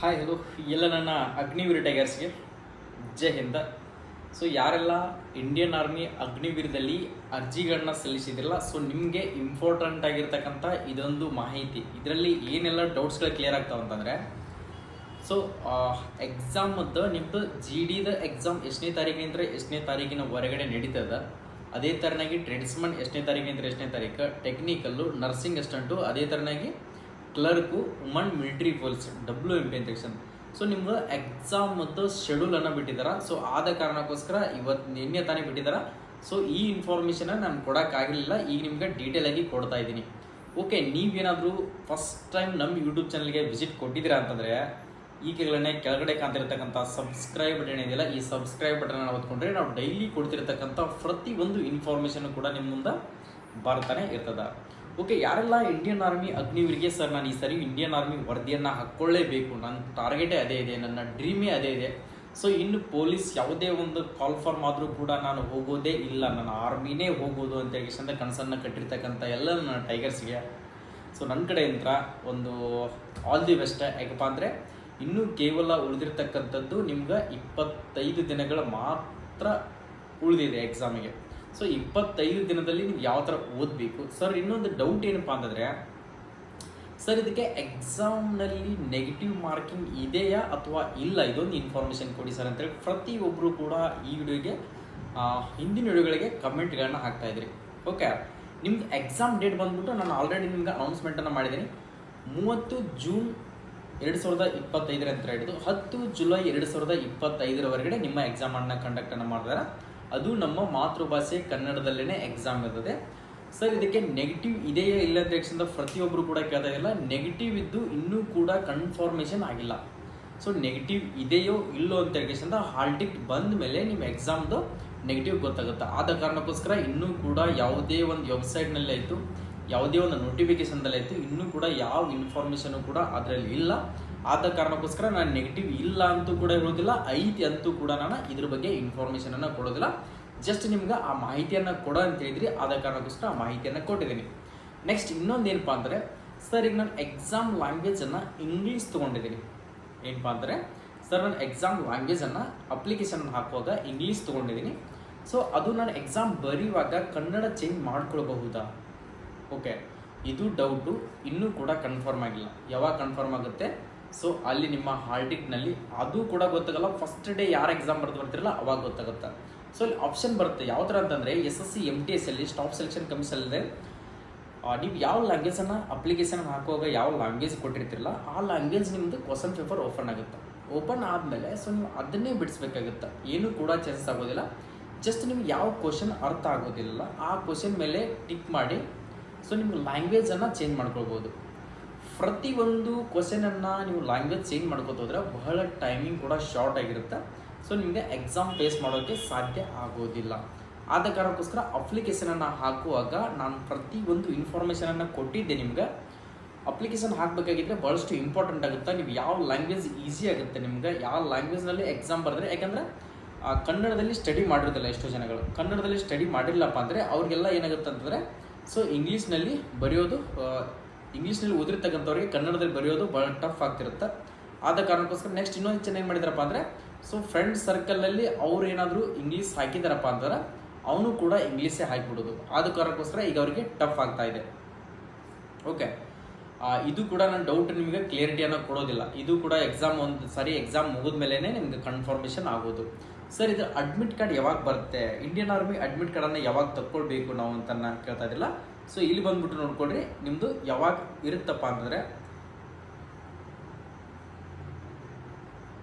Hi hello ಎಲ್ಲ ನನ್ನ ಅಗ್ನಿವೀರ್ ಟೈಗರ್ಸ್ಗೆ ಜೈ ಹಿಂದ. ಸೊ ಯಾರೆಲ್ಲ ಇಂಡಿಯನ್ ಆರ್ಮಿ ಅಗ್ನಿವೀರದಲ್ಲಿ ಅರ್ಜಿಗಳನ್ನ ಸಲ್ಲಿಸಿದ್ರಲ್ಲ, ಸೊ ನಿಮಗೆ ಇಂಪಾರ್ಟೆಂಟ್ ಆಗಿರ್ತಕ್ಕಂಥ ಇದೊಂದು ಮಾಹಿತಿ. ಇದರಲ್ಲಿ ಏನೆಲ್ಲ ಡೌಟ್ಸ್ಗಳು ಕ್ಲಿಯರ್ ಆಗ್ತಾವೆ ಅಂತಂದರೆ, ಸೊ ಎಕ್ಸಾಮದ್ದು ನಿಮ್ಮದು GDದ ಎಕ್ಸಾಮ್ ಎಷ್ಟನೇ ತಾರೀಕಿನಿಂದ ಎಷ್ಟನೇ ತಾರೀಕಿನ ಹೊರಗಡೆ ನಡೀತದ. ಅದೇ ಥರನಾಗಿ ಟ್ರೇಡ್ಸ್ಮನ್ ಎಷ್ಟನೇ ತಾರೀಕಿನಿಂದ ಎಷ್ಟನೇ ತಾರೀಕು, ಟೆಕ್ನಿಕಲ್ಲು, ನರ್ಸಿಂಗ್ ಅಸ್ಟೆಂಟು, ಅದೇ ಥರನಾಗಿ clerk, woman military police WMP ಅಂತ ಸೆಕ್ಷನ್. ಸೊ ನಿಮ್ಗೆ ಎಕ್ಸಾಮ್ ಮತ್ತು ಶೆಡ್ಯೂಲನ್ನು ಬಿಟ್ಟಿದ್ದಾರೆ. ಸೊ ಆದ ಕಾರಣಕ್ಕೋಸ್ಕರ ಇವತ್ತು ನಿನ್ನೆ ತಾನೇ ಬಿಟ್ಟಿದ್ದಾರೆ. ಸೊ ಈ ಇನ್ಫಾರ್ಮೇಷನ್ನ ನಾನು ಕೊಡೋಕ್ಕಾಗಲಿಲ್ಲ, ಈಗ ನಿಮ್ಗೆ ಡೀಟೇಲಾಗಿ ಕೊಡ್ತಾ ಇದ್ದೀನಿ. ಓಕೆ, ನೀವೇನಾದರೂ ಫಸ್ಟ್ ಟೈಮ್ ನಮ್ಮ ಯೂಟ್ಯೂಬ್ ಚಾನಲ್ಗೆ ವಿಸಿಟ್ ಕೊಟ್ಟಿದ್ದೀರಾ ಅಂತಂದರೆ ಈಗಲೇ ಕೆಳಗಡೆ ಕಾಣ್ತಿರ್ತಕ್ಕಂಥ ಸಬ್ಸ್ಕ್ರೈಬ್ ಬಟನ್ ಇದೆಯಲ್ಲ, ಈ ಸಬ್ಸ್ಕ್ರೈಬ್ ಬಟನ್ ಹೊತ್ಕೊಂಡ್ರೆ ನಾವು ಡೈಲಿ ಕೊಡ್ತಿರ್ತಕ್ಕಂಥ ಪ್ರತಿಯೊಂದು ಇನ್ಫಾರ್ಮೇಷನ್ ಕೂಡ ನಿಮ್ಮ ಮುಂದೆ ಬರ್ತಾನೆ ಇರ್ತದೆ. ಓಕೆ, ಯಾರೆಲ್ಲ ಇಂಡಿಯನ್ ಆರ್ಮಿ ಅಗ್ನಿವೀರಿಗೆ ಸರ್ ನಾನು ಈ ಸರಿ ಇಂಡಿಯನ್ ಆರ್ಮಿ ವರದಿಯನ್ನು ಹಾಕ್ಕೊಳ್ಳೇಬೇಕು, ನನ್ನ ಟಾರ್ಗೆಟೇ ಅದೇ ಇದೆ, ನನ್ನ ಡ್ರೀಮೇ ಅದೇ ಇದೆ. ಸೊ ಇನ್ನು ಪೊಲೀಸ್ ಯಾವುದೇ ಒಂದು ಕಾಲ್ ಫಾರ್ಮ್ ಆದರೂ ಕೂಡ ನಾನು ಹೋಗೋದೇ ಇಲ್ಲ, ನನ್ನ ಆರ್ಮಿನೇ ಹೋಗೋದು ಅಂತ ಹೇಳಿ ಕನಸನ್ನು ಕಟ್ಟಿರ್ತಕ್ಕಂಥ ಎಲ್ಲ ನನ್ನ ಟೈಗರ್ಸ್ಗೆ ಸೊ ನನ್ನ ಕಡೆಯಿಂದ ಒಂದು ಆಲ್ ದಿ ಬೆಸ್ಟ್. ಯಾಕಪ್ಪ ಅಂದರೆ ಇನ್ನೂ ಕೇವಲ ಉಳಿದಿರ್ತಕ್ಕಂಥದ್ದು ನಿಮ್ಗೆ 25 ದಿನಗಳ ಮಾತ್ರ ಉಳಿದಿದೆ ಎಕ್ಸಾಮಿಗೆ. ಸೊ 25 ದಿನದಲ್ಲಿ ನೀವು ಯಾವ ಥರ ಓದಬೇಕು ಸರ್. ಇನ್ನೊಂದು ಡೌಟ್ ಏನಪ್ಪ ಅಂತಂದರೆ, ಸರ್ ಇದಕ್ಕೆ ಎಕ್ಸಾಮ್ನಲ್ಲಿ ನೆಗೆಟಿವ್ ಮಾರ್ಕಿಂಗ್ ಇದೆಯಾ ಅಥವಾ ಇಲ್ಲ, ಇದೊಂದು ಇನ್ಫಾರ್ಮೇಷನ್ ಕೊಡಿ ಸರ್ ಅಂತೇಳಿ ಪ್ರತಿಯೊಬ್ಬರು ಕೂಡ ಈ ವಿಡಿಯೋಗೆ ಹಿಂದಿನ ವಿಡಿಯೋಗಳಿಗೆ ಕಮೆಂಟ್ಗಳನ್ನ ಹಾಕ್ತಾಯಿದ್ರಿ. ಓಕೆ, ನಿಮ್ದು ಎಕ್ಸಾಮ್ ಡೇಟ್ ಬಂದ್ಬಿಟ್ಟು ನಾನು ಆಲ್ರೆಡಿ ನಿಮ್ಗೆ ಅನೌನ್ಸ್ಮೆಂಟನ್ನು ಮಾಡಿದ್ದೀನಿ. 30 ಜೂನ್ 2025 ಅಂತ ಹಿಡಿದು 10 ಜುಲೈ 2025 ನಿಮ್ಮ ಎಕ್ಸಾಮನ್ನು ಕಂಡಕ್ಟನ್ನು ಮಾಡಿದಾರೆ. ಅದು ನಮ್ಮ ಮಾತೃಭಾಷೆ ಕನ್ನಡದಲ್ಲೇ ಎಕ್ಸಾಮ್ ಇರ್ತದೆ. ಸರ್ ಇದಕ್ಕೆ ನೆಗೆಟಿವ್ ಇದೆಯಾ ಇಲ್ಲ ಅಂತ ಹೇಳಿ ಪ್ರತಿಯೊಬ್ಬರು ಕೂಡ ಕೇಳ್ತಾ ಇಲ್ಲ. ನೆಗೆಟಿವ್ ಇದ್ದು ಇನ್ನೂ ಕೂಡ ಕನ್ಫರ್ಮೇಷನ್ ಆಗಿಲ್ಲ. ಸೊ ನೆಗೆಟಿವ್ ಇದೆಯೋ ಇಲ್ಲೋ ಅಂತ ಹೇಳಿ ಹಾಲ್ ಟಿಕೆಟ್ ಬಂದ ಮೇಲೆ ನಿಮ್ಮ ಎಕ್ಸಾಮ್ದು ನೆಗೆಟಿವ್ ಗೊತ್ತಾಗುತ್ತೆ. ಆದ ಕಾರಣಕ್ಕೋಸ್ಕರ ಇನ್ನೂ ಕೂಡ ಯಾವುದೇ ಒಂದು ವೆಬ್ಸೈಟ್ನಲ್ಲಿ ಆಯಿತು, ಯಾವುದೇ ಒಂದು ನೋಟಿಫಿಕೇಶನ್ದಲ್ಲಿ ಆಯಿತು, ಇನ್ನೂ ಕೂಡ ಯಾವ ಇನ್ಫಾರ್ಮೇಷನು ಕೂಡ ಅದರಲ್ಲಿ ಇಲ್ಲ. ಆದ ಕಾರಣಕ್ಕೋಸ್ಕರ ನಾನು ನೆಗೆಟಿವ್ ಇಲ್ಲ ಅಂತೂ ಕೂಡ ಹೇಳೋದಿಲ್ಲ, ಐತಿ ಅಂತೂ ಕೂಡ ನಾನು ಇದ್ರ ಬಗ್ಗೆ ಇನ್ಫಾರ್ಮೇಷನನ್ನು ಕೊಡೋದಿಲ್ಲ. ಜಸ್ಟ್ ನಿಮ್ಗೆ ಆ ಮಾಹಿತಿಯನ್ನು ಕೊಡೋ ಅಂತ ಹೇಳಿದ್ರಿ, ಆದ ಕಾರಣಕ್ಕೋಸ್ಕರ ಆ ಮಾಹಿತಿಯನ್ನು ಕೊಟ್ಟಿದ್ದೀನಿ. ನೆಕ್ಸ್ಟ್ ಇನ್ನೊಂದು ಏನಪ್ಪ ಅಂದರೆ, ಸರ್ ಈಗ ನಾನು ಎಕ್ಸಾಮ್ ಲ್ಯಾಂಗ್ವೇಜನ್ನು ಇಂಗ್ಲೀಷ್ ತೊಗೊಂಡಿದ್ದೀನಿ. ಏನಪ್ಪ ಅಂದರೆ ಸರ್ ನಾನು ಎಕ್ಸಾಮ್ ಲ್ಯಾಂಗ್ವೇಜನ್ನು ಅಪ್ಲಿಕೇಶನ್ ಹಾಕುವಾಗ ಇಂಗ್ಲೀಷ್ ತೊಗೊಂಡಿದ್ದೀನಿ. ಸೊ ಅದು ನಾನು ಎಕ್ಸಾಮ್ ಬರೆಯುವಾಗ ಕನ್ನಡ ಚೇಂಜ್ ಮಾಡ್ಕೊಳ್ಬಹುದಾ? ಓಕೆ, ಇದು ಡೌಟು ಇನ್ನೂ ಕೂಡ ಕನ್ಫರ್ಮ್ ಆಗಿಲ್ಲ. ಯಾವಾಗ ಕನ್ಫರ್ಮ್ ಆಗುತ್ತೆ ಸೊ ಅಲ್ಲಿ ನಿಮ್ಮ ಹಾಲ್ ಟಿಕೆಟ್ನಲ್ಲಿ ಅದು ಕೂಡ ಗೊತ್ತಾಗಲ್ಲ. ಫಸ್ಟ್ ಡೇ ಯಾರು ಎಕ್ಸಾಮ್ ಬರ್ತಿರಲ್ಲ ಅವಾಗ ಗೊತ್ತಾಗುತ್ತೆ. ಸೊ ಅಲ್ಲಿ ಆಪ್ಷನ್ ಬರುತ್ತೆ ಯಾವ ಥರ ಅಂತಂದರೆ, SSC MTS ಅಲ್ಲಿ ಸ್ಟಾಫ್ ಸೆಲೆಕ್ಷನ್ ಕಮಿಷನ್ ಇದೆ. ನೀವು ಯಾವ ಲ್ಯಾಂಗ್ವೇಜನ್ನು ಅಪ್ಲಿಕೇಶನ್ ಹಾಕುವಾಗ ಯಾವ ಲ್ಯಾಂಗ್ವೇಜ್ ಕೊಟ್ಟಿರ್ತಿರಲ್ಲ ಆ ಲ್ಯಾಂಗ್ವೇಜ್ ನಿಮ್ಮದು ಕ್ವಶನ್ ಪೇಪರ್ ಓಪನ್ ಆಗುತ್ತೆ. ಓಪನ್ ಆದಮೇಲೆ ಸೊ ನೀವು ಅದನ್ನೇ ಬಿಡಿಸ್ಬೇಕಾಗುತ್ತೆ. ಏನೂ ಕೂಡ ಚಾನ್ಸಸ್ ಆಗೋದಿಲ್ಲ. ಜಸ್ಟ್ ನಿಮ್ಗೆ ಯಾವ ಕ್ವಶನ್ ಅರ್ಥ ಆಗೋದಿಲ್ಲ ಆ ಕ್ವಶನ್ ಮೇಲೆ ಟಿಕ್ ಮಾಡಿ ಸೊ ನಿಮ್ಗೆ ಲ್ಯಾಂಗ್ವೇಜನ್ನು ಚೇಂಜ್ ಮಾಡ್ಕೊಳ್ಬೋದು. ಪ್ರತಿಯೊಂದು ಕ್ವಶನನ್ನು ನೀವು ಲ್ಯಾಂಗ್ವೇಜ್ ಚೇಂಜ್ ಮಾಡ್ಕೋತೋದ್ರೆ ಬಹಳ ಟೈಮಿಂಗ್ ಕೂಡ ಶಾರ್ಟ್ ಆಗಿರುತ್ತೆ. ಸೊ ನಿಮಗೆ ಎಕ್ಸಾಮ್ ಫೇಸ್ ಮಾಡೋಕ್ಕೆ ಸಾಧ್ಯ ಆಗೋದಿಲ್ಲ. ಆದ ಕಾರಣಕ್ಕೋಸ್ಕರ ಅಪ್ಲಿಕೇಶನನ್ನು ಹಾಕುವಾಗ ನಾನು ಪ್ರತಿಯೊಂದು ಇನ್ಫಾರ್ಮೇಷನನ್ನು ಕೊಟ್ಟಿದ್ದೆ. ನಿಮ್ಗೆ ಅಪ್ಲಿಕೇಶನ್ ಹಾಕಬೇಕಾಗಿದ್ದರೆ ಭಾಳಷ್ಟು ಇಂಪಾರ್ಟೆಂಟ್ ಆಗುತ್ತೆ. ನೀವು ಯಾವ ಲ್ಯಾಂಗ್ವೇಜ್ ಈಸಿ ಆಗುತ್ತೆ ನಿಮ್ಗೆ, ಯಾವ ಲ್ಯಾಂಗ್ವೇಜ್ನಲ್ಲಿ ಎಕ್ಸಾಮ್ ಬರೆದ್ರೆ. ಯಾಕಂದರೆ ಕನ್ನಡದಲ್ಲಿ ಸ್ಟಡಿ ಮಾಡಿರೋದಿಲ್ಲ ಎಷ್ಟೋ ಜನಗಳು. ಕನ್ನಡದಲ್ಲಿ ಸ್ಟಡಿ ಮಾಡಿರಲಿಲ್ಲಪ್ಪ ಅಂದರೆ ಅವ್ರಿಗೆಲ್ಲ ಏನಾಗುತ್ತೆ ಅಂತಂದರೆ ಸೊ ಇಂಗ್ಲೀಷ್ನಲ್ಲಿ ಬರೆಯೋದು, ಇಂಗ್ಲೀಷ್ನಲ್ಲಿ ಓದಿರ್ತಕ್ಕಂಥವ್ರಿಗೆ ಕನ್ನಡದಲ್ಲಿ ಬರೆಯೋದು ಭಾಳ ಟಫ್ ಆಗ್ತಿರುತ್ತೆ. ಆದ ಕಾರಣಕ್ಕೋಸ್ಕರ ನೆಕ್ಸ್ಟ್ ಇನ್ನೊಂದು ಚೆನ್ನಾಗಿ ಮಾಡಿದಾರಪ್ಪ ಅಂದರೆ ಸೊ ಫ್ರೆಂಡ್ ಸರ್ಕಲಲ್ಲಿ ಅವ್ರು ಏನಾದರೂ ಇಂಗ್ಲೀಷ್ ಹಾಕಿದಾರಪ್ಪ ಅಂದ್ರೆ ಅವನು ಕೂಡ ಇಂಗ್ಲೀಷೇ ಹಾಕಿಬಿಡೋದು. ಆದ ಕಾರಣಕ್ಕೋಸ್ಕರ ಈಗ ಅವರಿಗೆ ಟಫ್ ಆಗ್ತಾ ಇದೆ. ಓಕೆ, ಇದು ಕೂಡ ನನ್ನ ಡೌಟ್ ನಿಮಗೆ ಕ್ಲಿಯರಿಟಿಯನ್ನು ಕೊಡೋದಿಲ್ಲ. ಇದು ಕೂಡ ಎಕ್ಸಾಮ್ ಒಂದು ಸರಿ ಎಕ್ಸಾಮ್ ಮುಗಿದ ಮೇಲೇ ನಿಮಗೆ ಕನ್ಫರ್ಮೇಷನ್ ಆಗೋದು. ಸರ್ ಇದು ಅಡ್ಮಿಟ್ ಕಾರ್ಡ್ ಯಾವಾಗ ಬರುತ್ತೆ, ಇಂಡಿಯನ್ ಆರ್ಮಿ ಅಡ್ಮಿಟ್ ಕಾರ್ಡನ್ನು ಯಾವಾಗ ತಗೊಳ್ಬೇಕು ನಾವು ಅಂತ ಕೇಳ್ತಾ ಇದ್ದಿಲ್ಲ. ಸೊ ಇಲ್ಲಿ ಬಂದ್ಬಿಟ್ಟು ನೋಡ್ಕೊಳ್ರಿ ನಿಮ್ಮದು ಯಾವಾಗ ಇರುತ್ತಪ್ಪ ಅಂತಂದರೆ,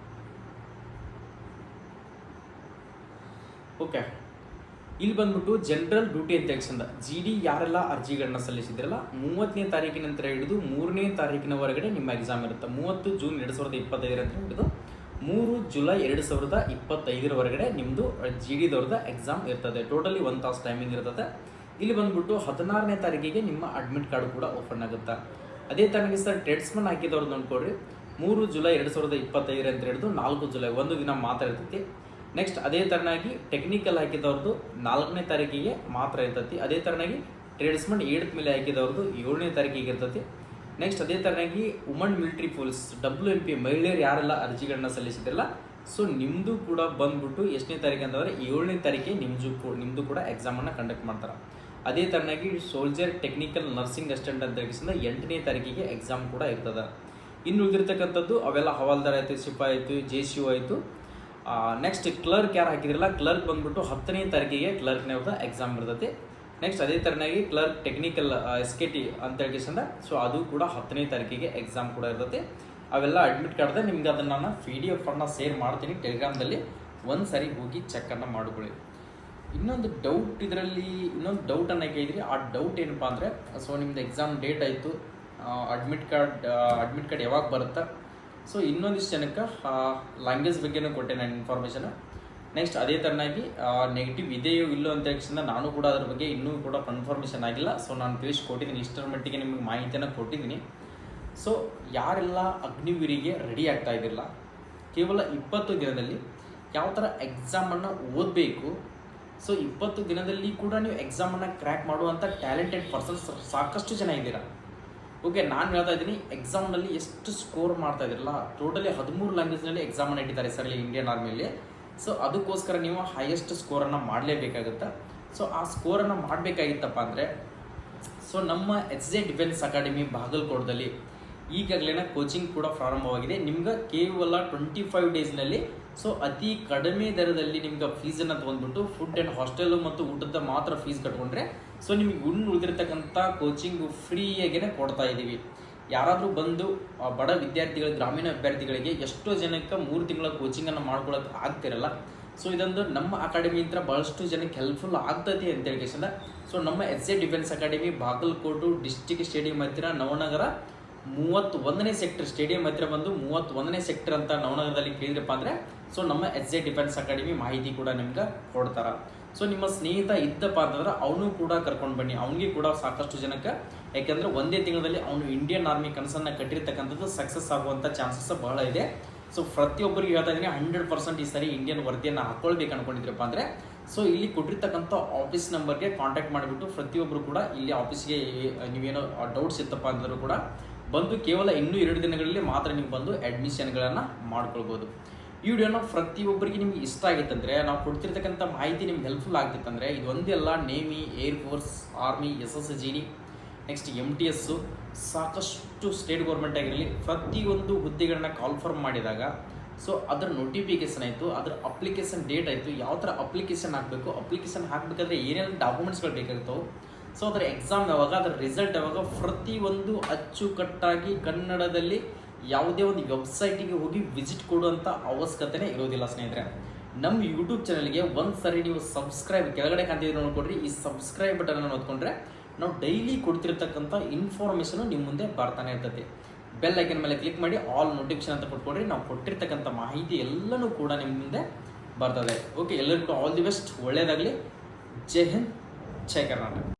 ಓಕೆ ಇಲ್ಲಿ ಬಂದ್ಬಿಟ್ಟು ಜನರಲ್ ಡ್ಯೂಟಿ ಅಂತ ಎಕ್ಸಂದ GD ಯಾರೆಲ್ಲ ಅರ್ಜಿಗಳನ್ನ ಸಲ್ಲಿಸಿದ್ರಲ್ಲ 30ನೇ ತಾರೀಕಿನ ನಂತರ ಹಿಡಿದು 3ನೇ ತಾರೀಕಿನವರೆಗೆ ನಿಮ್ಮ ಎಕ್ಸಾಮ್ ಇರುತ್ತೆ. 30 ಜೂನ್ 2025 ಅಂತ ಹಿಡಿದು 3 ಜುಲೈ 2025 ನಿಮ್ಮದು GDದವ್ರದ್ದು ಎಕ್ಸಾಮ್ ಇರ್ತದೆ. ಟೋಟಲಿ 1 ತಾಸು ಟೈಮಿಂಗ್ ಇರ್ತದೆ. ಇಲ್ಲಿ ಬಂದ್ಬಿಟ್ಟು 16ನೇ ತಾರೀಕಿಗೆ ನಿಮ್ಮ ಅಡ್ಮಿಟ್ ಕಾರ್ಡ್ ಕೂಡ ಓಪನ್ ಆಗುತ್ತೆ. ಅದೇ ತನಗೆ ಸರ್ ಟ್ರೇಡ್ಸ್ಮನ್ ಹಾಕಿದವ್ರದ್ದು ನೋಡ್ಕೊಡ್ರಿ 3 ಜುಲೈ 2025 ಅಂತ ಹಿಡಿದು 4 ಜುಲೈ ಒಂದು ದಿನ ಮಾತ್ರ ಇರ್ತೈತಿ. ನೆಕ್ಸ್ಟ್ ಅದೇ ಥರನಾಗಿ ಟೆಕ್ನಿಕಲ್ ಹಾಕಿದವ್ರದ್ದು 4ನೇ ತಾರೀಕಿಗೆ ಮಾತ್ರ ಇರ್ತೈತಿ. ಅದೇ ಥರನಾಗಿ ಟ್ರೇಡ್ಸ್ಮನ್ 7th ಮೇಲೆ ಹಾಕಿದವ್ರದ್ದು 7ನೇ ತಾರೀಕಿಗೆ ಇರ್ತೈತಿ. ನೆಕ್ಸ್ಟ್ ಅದೇ ಥರನಾಗಿ ವುಮನ್ ಮಿಲಿಟರಿ ಪೊಲೀಸ್ WMP ಮಹಿಳೆಯರು ಯಾರೆಲ್ಲ ಅರ್ಜಿಗಳನ್ನ ಸಲ್ಲಿಸಿದ್ರಲ್ಲ, ಸೊ ನಿಮ್ಮದು ಕೂಡ ಬಂದ್ಬಿಟ್ಟು ಎಷ್ಟನೇ ತಾರೀಕು ಅಂತಂದರೆ 7ನೇ ತಾರೀಕಿಗೆ ನಿಮ್ಮದು ಕೂಡ ಎಕ್ಸಾಮನ್ನು ಕಂಡಕ್ಟ್ ಮಾಡ್ತಾರೆ. ಅದೇ ಥರನಾಗಿ ಸೋಲ್ಜರ್ ಟೆಕ್ನಿಕಲ್ ನರ್ಸಿಂಗ್ ಅಸಿಸ್ಟೆಂಟ್ ಅಂತ 8ನೇ ತಾರೀಕಿಗೆ ಎಕ್ಸಾಮ್ ಕೂಡ ಇರ್ತದೆ. ಇನ್ನು ಉಳಿದಿರ್ತಕ್ಕಂಥದ್ದು ಅವೆಲ್ಲ ಹವಾಲ್ದಾರ್ ಆಯಿತು, ಸಿಪಾಯಿ ಆಯಿತು, JCO ಆಯಿತು. ನೆಕ್ಸ್ಟ್ ಕ್ಲರ್ಕ್ ಯಾರು ಹಾಕಿದ್ರಲ್ಲ, ಕ್ಲರ್ಕ್ ಬಂದ್ಬಿಟ್ಟು 10ನೇ ತಾರೀಕಿಗೆ ಕ್ಲರ್ಕ್ನೇ ಎಕ್ಸಾಮ್ ಇರ್ತೈತಿ. ನೆಕ್ಸ್ಟ್ ಅದೇ ಥರನಾಗಿ ಕ್ಲರ್ಕ್ ಟೆಕ್ನಿಕಲ್ SKT ಅಂತ ಹೇಳ್ಕಿಸಿಂದ, ಸೊ ಅದು ಕೂಡ 10ನೇ ತಾರೀಕಿಗೆ ಎಕ್ಸಾಮ್ ಕೂಡ ಇರ್ತೈತಿ. ಅವೆಲ್ಲ ಅಡ್ಮಿಟ್ ಕಾರ್ಡ್ದೆ ನಿಮ್ಗೆ ಅದನ್ನು ನಾನು PDF ಅನ್ನು ಶೇರ್ ಮಾಡ್ತೀನಿ ಟೆಲಿಗ್ರಾಮ್ದಲ್ಲಿ, ಒಂದು ಸರಿ ಹೋಗಿ ಚೆಕ್ಕನ್ನು ಮಾಡಿಕೊಳ್ಳಿ. ಇನ್ನೊಂದು ಡೌಟ್ ಅನ್ನ ಕೇಳಿದ್ರಿ. ಆ ಡೌಟ್ ಏನಪ್ಪ ಅಂದರೆ, ಸೊ ನಿಮ್ದು ಎಕ್ಸಾಮ್ ಡೇಟ್ ಆಯಿತು, ಅಡ್ಮಿಟ್ ಕಾರ್ಡ್ ಯಾವಾಗ ಬರುತ್ತೆ. ಸೊ ಇನ್ನೊಂದಿಷ್ಟು ಜನಕ್ಕೆ ಲ್ಯಾಂಗ್ವೇಜ್ ಬಗ್ಗೆನೂ ಕೊಟ್ಟೆ ನಾನು ಇನ್ಫಾರ್ಮೇಷನ್. ನೆಕ್ಸ್ಟ್ ಅದೇ ಥರನಾಗಿ ನೆಗೆಟಿವ್ ಇದೆಯೋ ಇಲ್ಲೋ ಅಂತ ಹೇಳಿಸಿಂದ ನಾನು ಕೂಡ ಅದ್ರ ಬಗ್ಗೆ ಇನ್ನೂ ಕೂಡ ಕನ್ಫರ್ಮೇಷನ್ ಆಗಿಲ್ಲ. ಸೊ ನಾನು ತಿಳಿಸ್ಕೊಟ್ಟಿದ್ದೀನಿ, ಇಷ್ಟರ ಮಟ್ಟಿಗೆ ನಿಮಗೆ ಮಾಹಿತಿಯನ್ನು ಕೊಟ್ಟಿದ್ದೀನಿ. ಸೊ ಯಾರೆಲ್ಲ ಅಗ್ನಿವೀರಿಗೆ ರೆಡಿ ಆಗ್ತಾ ಇದ್ದಿಲ್ಲ, ಕೇವಲ 20 ದಿನದಲ್ಲಿ ಯಾವ ಥರ ಎಕ್ಸಾಮನ್ನು ಓದಬೇಕು, ಸೊ 20 ದಿನದಲ್ಲಿ ಕೂಡ ನೀವು ಎಕ್ಸಾಮನ್ನು ಕ್ರ್ಯಾಕ್ ಮಾಡುವಂಥ ಟ್ಯಾಲೆಂಟೆಡ್ ಪರ್ಸನ್ಸ್ ಸಾಕಷ್ಟು ಜನ ಇದ್ದೀರಾ. ಓಕೆ, ನಾನು ಹೇಳ್ತಾ ಇದ್ದೀನಿ, ಎಕ್ಸಾಮ್ನಲ್ಲಿ ಎಷ್ಟು ಸ್ಕೋರ್ ಮಾಡ್ತಾ ಇದ್ದಿರಲ್ಲ, ಟೋಟಲಿ 13 ಲ್ಯಾಂಗ್ವೇಜ್ನಲ್ಲಿ ಎಕ್ಸಾಮನ್ನು ಇಟ್ಟಿದ್ದಾರೆ ಸರ್ ಇಲ್ಲಿ ಇಂಡಿಯನ್ ಆರ್ಮಿಯಲ್ಲಿ. ಸೊ ಅದಕ್ಕೋಸ್ಕರ ನೀವು ಹೈಯೆಸ್ಟ್ ಸ್ಕೋರನ್ನು ಮಾಡಲೇಬೇಕಾಗುತ್ತೆ. ಸೊ ಆ ಸ್ಕೋರನ್ನು ಮಾಡಬೇಕಾಗಿತ್ತಪ್ಪ ಅಂದರೆ, ಸೊ ನಮ್ಮ SJ ಡಿಫೆನ್ಸ್ ಅಕಾಡೆಮಿ ಬಾಗಲಕೋಟದಲ್ಲಿ ಈಗಾಗಲೇ ಕೋಚಿಂಗ್ ಕೂಡ ಪ್ರಾರಂಭವಾಗಿದೆ. ನಿಮ್ಗೆ ಕೇವಲ 25 ಡೇಸ್ನಲ್ಲಿ ಸೊ ಅತಿ ಕಡಿಮೆ ದರದಲ್ಲಿ ನಿಮ್ಗೆ ಫೀಸನ್ನು ತೊಗೊಂಡ್ಬಿಟ್ಟು ಫುಡ್ ಆ್ಯಂಡ್ ಹಾಸ್ಟೆಲ್ ಮತ್ತು ಊಟದ ಮಾತ್ರ ಫೀಸ್ ಕಟ್ಕೊಂಡ್ರೆ ಸೊ ನಿಮಗೆ ಉಳಿದಿರ್ತಕ್ಕಂಥ ಕೋಚಿಂಗು ಫ್ರೀಯಾಗೇ ಕೊಡ್ತಾ ಇದ್ದೀವಿ. ಯಾರಾದರೂ ಬಂದು ಬಡ ವಿದ್ಯಾರ್ಥಿಗಳು, ಗ್ರಾಮೀಣ ವಿದ್ಯಾರ್ಥಿಗಳಿಗೆ ಎಷ್ಟೋ ಜನಕ್ಕೆ 3 ತಿಂಗಳ ಕೋಚಿಂಗನ್ನು ಮಾಡ್ಕೊಳ್ಳೋಕೆ ಆಗ್ತಿರಲ್ಲ. ಸೊ ಇದೊಂದು ನಮ್ಮ ಅಕಾಡೆಮಿಯಿಂದ ಭಾಳಷ್ಟು ಜನಕ್ಕೆ ಹೆಲ್ಪ್ಫುಲ್ ಆಗ್ತೈತಿ ಅಂತ ಹೇಳಿಕೆಸಿಂದ, ಸೊ ನಮ್ಮ SJ defence academy Bagalkot district stadium ಹತ್ತಿರ ನವನಗರ 31ನೇ ಸೆಕ್ಟರ್, ಸ್ಟೇಡಿಯಂ ಹತ್ತಿರ ಬಂದು 31ನೇ ಸೆಕ್ಟರ್ ಅಂತ ನವನಗರದಲ್ಲಿ ಕೇಳಿದ್ರಪ್ಪ ಅಂದರೆ ಸೊ ನಮ್ಮ SJ ಡಿಫೆನ್ಸ್ ಅಕಾಡೆಮಿ ಮಾಹಿತಿ ಕೂಡ ನಿಮ್ಗೆ ಕೊಡ್ತಾರೆ. ಸೊ ನಿಮ್ಮ ಸ್ನೇಹಿತ ಇದ್ದಪ್ಪ ಅಂತಂದ್ರೆ ಅವನು ಕೂಡ ಕರ್ಕೊಂಡು ಬನ್ನಿ, ಅವನಿಗೆ ಕೂಡ ಸಾಕಷ್ಟು ಜನಕ್ಕೆ, ಯಾಕೆಂದರೆ ಒಂದೇ ತಿಂಗಳಲ್ಲಿ ಅವನು ಇಂಡಿಯನ್ ಆರ್ಮಿ ಕನಸನ್ನು ಕಟ್ಟಿರ್ತಕ್ಕಂಥದ್ದು ಸಕ್ಸಸ್ ಆಗುವಂಥ ಚಾನ್ಸಸ್ ಬಹಳ ಇದೆ. ಸೊ ಪ್ರತಿಯೊಬ್ಬರಿಗೆ ಹೇಳ್ತಾ ಇದ್ದೀನಿ, 100% ಈ ಸರಿ ಇಂಡಿಯನ್ ವರದಿಯನ್ನು ಹಾಕೊಳ್ಬೇಕು ಅನ್ಕೊಂಡಿದ್ರಪ್ಪ ಅಂದರೆ ಸೊ ಇಲ್ಲಿ ಕೊಟ್ಟಿರ್ತಕ್ಕಂಥ ಆಫೀಸ್ ನಂಬರ್ಗೆ ಕಾಂಟ್ಯಾಕ್ಟ್ ಮಾಡಿಬಿಟ್ಟು ಪ್ರತಿಯೊಬ್ಬರು ಕೂಡ ಇಲ್ಲಿ ಆಫೀಸ್ಗೆ ನೀವೇನೋ ಡೌಟ್ಸ್ ಇತ್ತಪ್ಪ ಅಂದರೂ ಕೂಡ ಬಂದು ಕೇವಲ ಇನ್ನೂ 2 ದಿನಗಳಲ್ಲಿ ಮಾತ್ರ ನೀವು ಬಂದು ಅಡ್ಮಿಷನ್ಗಳನ್ನು ಮಾಡ್ಕೊಳ್ಬೋದು. ಈ ವಿಡಿಯೋನ ಪ್ರತಿಯೊಬ್ಬರಿಗೆ ನಿಮ್ಗೆ ಇಷ್ಟ ಆಗಿತ್ತಂದರೆ, ನಾವು ಕೊಡ್ತಿರ್ತಕ್ಕಂಥ ಮಾಹಿತಿ ನಿಮ್ಗೆ ಹೆಲ್ಪ್ಫುಲ್ ಆಗ್ತಿತ್ತಂದರೆ, ಇದು ಒಂದೆಲ್ಲ navy, air force, army, SSGD, next MTS, ಸಾಕಷ್ಟು ಸ್ಟೇಟ್ ಗೌರ್ಮೆಂಟ್ ಆಗಿರಲಿ ಪ್ರತಿಯೊಂದು ಹುದ್ದೆಗಳನ್ನ ಕಾಲ್ಫರ್ಮ್ ಮಾಡಿದಾಗ ಸೊ ಅದರ ನೋಟಿಫಿಕೇಶನ್ ಆಯಿತು, ಅದರ ಅಪ್ಲಿಕೇಶನ್ ಡೇಟ್ ಆಯಿತು, ಯಾವ ಥರ ಅಪ್ಲಿಕೇಶನ್ ಹಾಕಬೇಕು, ಅಪ್ಲಿಕೇಶನ್ ಹಾಕಬೇಕಾದ್ರೆ ಏನೆಲ್ಲ ಡಾಕ್ಯುಮೆಂಟ್ಸ್ಗಳು ಬೇಕಾಗ್ತವೆ, ಸೊ ಅದರ ಎಕ್ಸಾಮ್ ಯಾವಾಗ, ಅದರ ರಿಸಲ್ಟ್ ಯಾವಾಗ, ಪ್ರತಿಯೊಂದು ಅಚ್ಚುಕಟ್ಟಾಗಿ ಕನ್ನಡದಲ್ಲಿ ಯಾವುದೇ ಒಂದು ವೆಬ್ಸೈಟಿಗೆ ಹೋಗಿ ವಿಸಿಟ್ ಕೊಡುವಂಥ ಅವಶ್ಯಕತೆನೇ ಇರೋದಿಲ್ಲ ಸ್ನೇಹಿತರೆ. ನಮ್ಮ ಯೂಟ್ಯೂಬ್ ಚಾನಲ್ಗೆ ಒಂದು ಸರಿ ನೀವು ಸಬ್ಸ್ಕ್ರೈಬ್ ಕೆಳಗಡೆ ಕಾಣ್ತಿದ್ರೆ ನೋಡ್ಕೊಡ್ರಿ, ಈ ಸಬ್ಸ್ಕ್ರೈಬ್ ಬಟನ್ ಓದ್ಕೊಂಡ್ರೆ ನಾವು ಡೈಲಿ ಕೊಡ್ತಿರ್ತಕ್ಕಂಥ ಇನ್ಫಾರ್ಮೇಷನು ನಿಮ್ಮ ಮುಂದೆ ಬರ್ತಾನೆ ಇರ್ತೈತಿ. ಬೆಲ್ ಐಕನ್ ಮೇಲೆ ಕ್ಲಿಕ್ ಮಾಡಿ ಆಲ್ ನೋಟಿಫಿಕೇಶನ್ ಅಂತ ಕೊಟ್ಕೊಡ್ರಿ, ನಾವು ಕೊಟ್ಟಿರ್ತಕ್ಕಂಥ ಮಾಹಿತಿ ಎಲ್ಲನೂ ಕೂಡ ನಿಮ್ಮ ಮುಂದೆ ಬರ್ತದೆ. ಓಕೆ, ಎಲ್ಲರಿಗೂ ಆಲ್ ದಿ ಬೆಸ್ಟ್, ಒಳ್ಳೆಯದಾಗಲಿ. ಜೈ ಹಿಂದ್, ಜೈ ಕರ್ನಾಟಕ.